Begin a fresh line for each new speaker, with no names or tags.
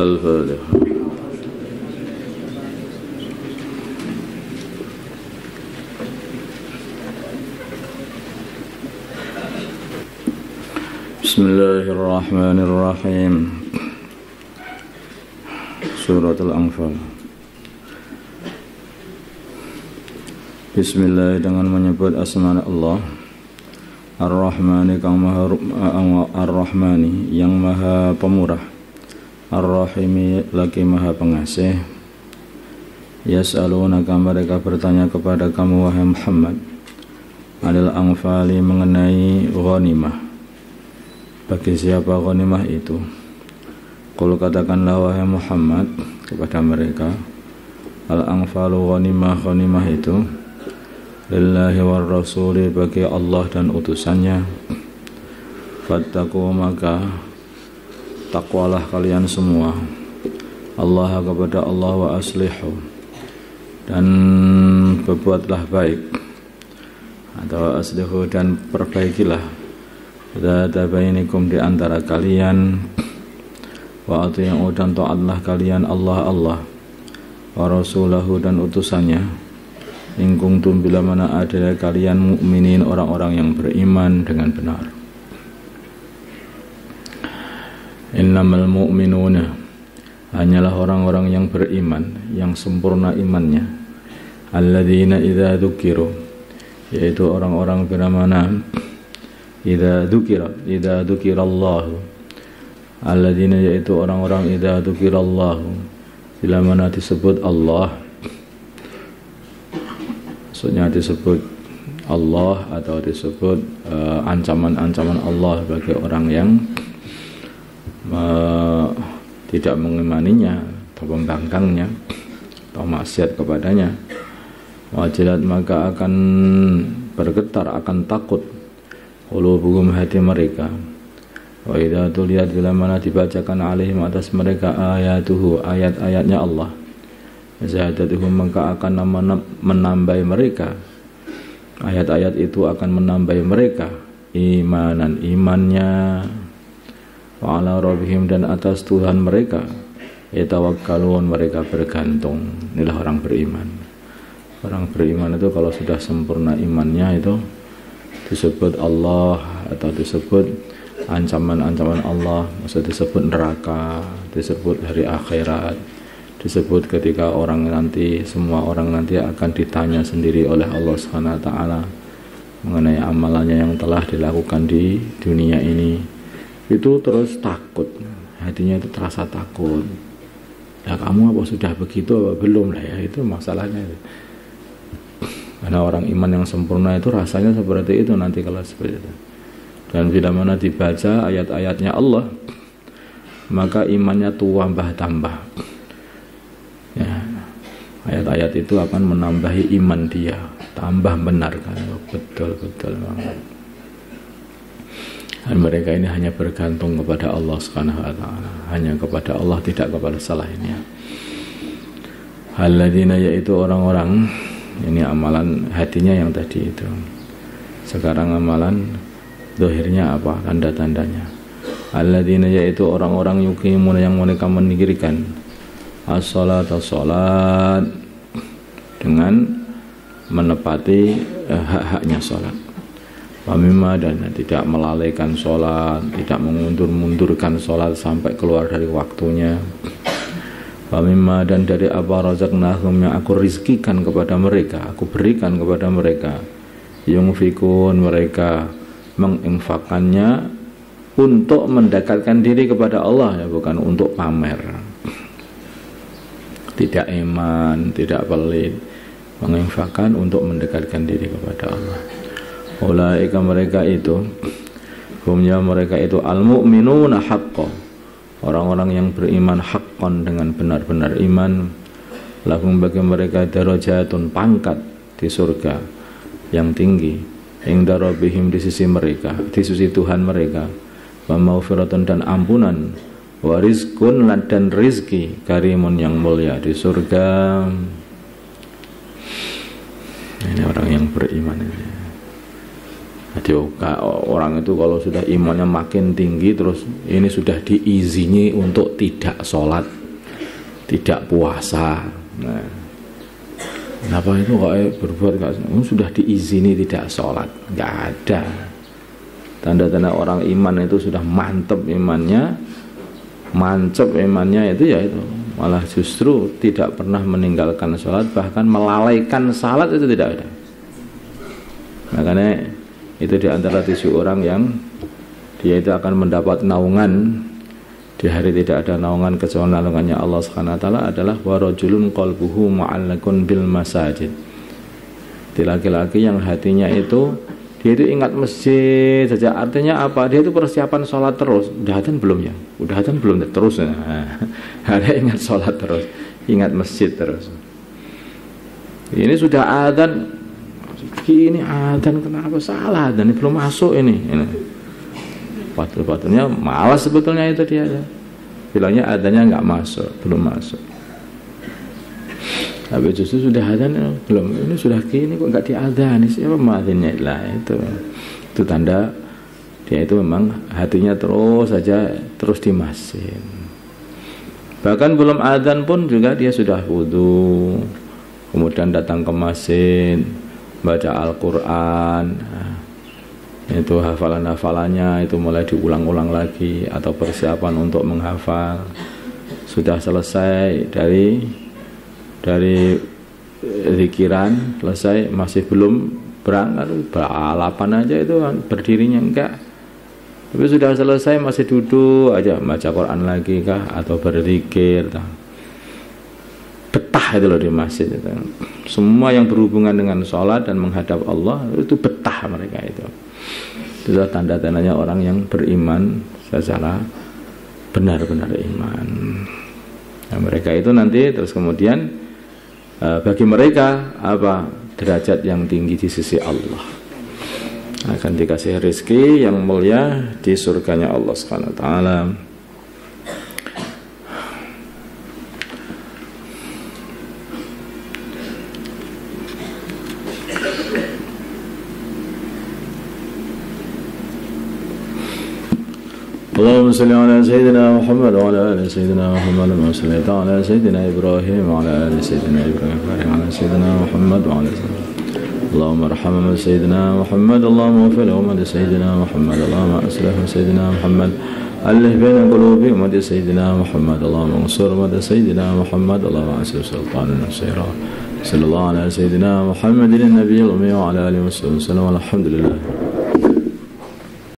Al-Fatihah. Bismillahirrahmanirrahim. Surat Al-Anfal. Bismillah, dengan menyebut asma Allah Ar-Rahmani, Ar-Rahmani yang maha pemurah, Ar-Rahimi lagi maha pengasih. Yas'alunaka, mereka bertanya kepada kamu wahai Muhammad, Anil Anfali, mengenai ghanimah. Bagi siapa ghanimah itu? Qul, katakanlah wahai Muhammad kepada mereka, Al-Anfalu ghanimah, ghanimah itu lillahi war rasuli, bagi Allah dan utusannya. Fattaqu, maka takwalah kalian semua Allah, kepada Allah, wa aslihu, dan berbuatlah baik, atau aslihu, dan perbaikilah, dzata bainikum, di antara kalian, wa ati'u, dan taatlah kalian Allah, wa rasulahu, dan utusannya, in kuntum, bila mana ada kalian mukminin, orang-orang yang beriman dengan benar. Innamal mu'minuna, hanyalah orang-orang yang beriman, yang sempurna imannya, alladzina idza dzukiru, yaitu orang-orang bila mana idza dzukirallahu, alladzina, yaitu orang-orang idza dzukirallahu, bila mana disebut Allah, maksudnya disebut Allah atau disebut ancaman-ancaman Allah bagi orang yang tidak mengimaninya atau membangkangnya atau maksiat kepadanya. Wajilat, maka akan bergetar, akan takut qulubuhum, hati mereka. Wa idza tuliyat, bila mana dibacakan alaihim, atas mereka, ayatuhu, ayat-ayatnya Allah, zadatuhum, maka akan menambah mereka, ayat-ayat itu akan menambah mereka imanan, imannya, wa ala rabbihim, dan atas Tuhan mereka, yatawakkalun, mereka bergantung. Inilah orang beriman. Orang beriman itu kalau sudah sempurna imannya itu disebut Allah atau disebut ancaman-ancaman Allah, maksudnya disebut neraka, disebut hari akhirat, disebut ketika orang nanti, semua orang nanti akan ditanya sendiri oleh Allah Subhanahu wa taala mengenai amalannya yang telah dilakukan di dunia ini. Itu terus takut, hatinya itu terasa takut. Ya kamu apa sudah begitu apa belum lah ya, itu masalahnya. Karena orang iman yang sempurna itu rasanya seperti itu nanti kalau seperti itu. Dan bila mana dibaca ayat-ayatnya Allah, maka imannya tambah. Ya, ayat-ayat itu akan menambahi iman dia, tambah benar kan, betul banget. Dan mereka ini hanya bergantung kepada Allah Subhanahu wa taala, hanya kepada Allah, tidak kepada selainnya. Alladzina, yaitu orang-orang, ini amalan hatinya yang tadi itu. Sekarang amalan zahirnya apa, tanda-tandanya. Alladzina, yaitu orang-orang yuqimuna, yang mereka mendirikan as-salat, as-salat, dengan menepati hak-haknya salat. Pamima, dan tidak melalaikan salat, tidak mengundur-mundurkan salat sampai keluar dari waktunya. Pamima, dan dari apa razaqnahum, yang aku rizkikan kepada mereka, aku berikan kepada mereka, yunfikun, mereka menginfakkannya untuk mendekatkan diri kepada Allah, ya, bukan untuk pamer. Tidak iman, tidak pelit, menginfakkan untuk mendekatkan diri kepada Allah. Ulaika, mereka itu, humnya, mereka itu, al-mu'minuna haqqan, orang-orang yang beriman haqqan, dengan benar-benar iman. Lahum, bagi mereka, darajatun, pangkat di surga yang tinggi, inda rabbihim, di sisi mereka, di sisi Tuhan mereka, wa maghfiratun, dan ampunan, wa rizqun, dan rizki, karimun, yang mulia di surga. Ini orang yang beriman ini. Jadi orang itu kalau sudah imannya makin tinggi, terus ini sudah diizini untuk tidak sholat, tidak puasa. Nah, kenapa itu kok berbuat sudah diizini tidak sholat? Nggak ada. Tanda-tanda orang iman itu sudah mantep imannya, mancep imannya itu ya itu. Malah justru tidak pernah meninggalkan sholat, bahkan melalaikan salat itu tidak ada. Makanya itu di antara 7 orang yang dia itu akan mendapat naungan di hari tidak ada naungan kecuali naungannya Allah Subhanahu wa taala adalah warajulun qalbuhu mu'allaqun bil masajid. Di laki-laki yang hatinya itu dia itu ingat masjid saja. Artinya apa? Dia itu persiapan sholat terus. Udah adzan belum ya? Udah adzan belum terus. Ada ingat sholat terus, ingat masjid terus. Ini sudah adzan, ini adzan kenapa salah? Dan ini belum masuk ini. Patutnya malas sebetulnya itu dia. Bilangnya adzannya nggak masuk, belum masuk. Tapi justru sudah adzan belum. Ini sudah gini kok nggak diadzani, siapa muadzinnya lah itu. Itu tanda dia itu memang hatinya terus saja terus di masjid. Bahkan belum adzan pun juga dia sudah wudu, kemudian datang ke masjid, baca Al-Quran, itu hafalan-hafalannya itu mulai diulang-ulang lagi atau persiapan untuk menghafal. Sudah selesai dari zikiran, selesai masih belum berangkat, balapan aja itu berdirinya enggak. Tapi sudah selesai masih duduk aja baca Quran lagi kah atau berzikir. Betah itu loh di masjid itu. Semua yang berhubungan dengan sholat dan menghadap Allah itu betah mereka itu. Itu tanda-tandanya orang yang beriman secara benar-benar iman. Nah, mereka itu nanti terus kemudian bagi mereka apa derajat yang tinggi di sisi Allah, akan dikasih rezeki yang mulia di surganya Allah Subhanahu wa taala. اللهم صل على سيدنا محمد وعلى ال سيدنا محمد كما صليت على سيدنا ابراهيم وعلى ال سيدنا ابراهيم وبارك على سيدنا محمد وعلى اللهم ارحم سيدنا محمد اللهم اغفر لأمة سيدنا محمد اللهم اصلح سيدنا محمد ألف بين قلوب أمة سيدنا محمد اللهم انصر أمة سيدنا محمد اللهم انصر سلطان نصيرا صلى الله على سيدنا محمد النبي الأمي وعلى آله وصحبه وسلم والحمد لله.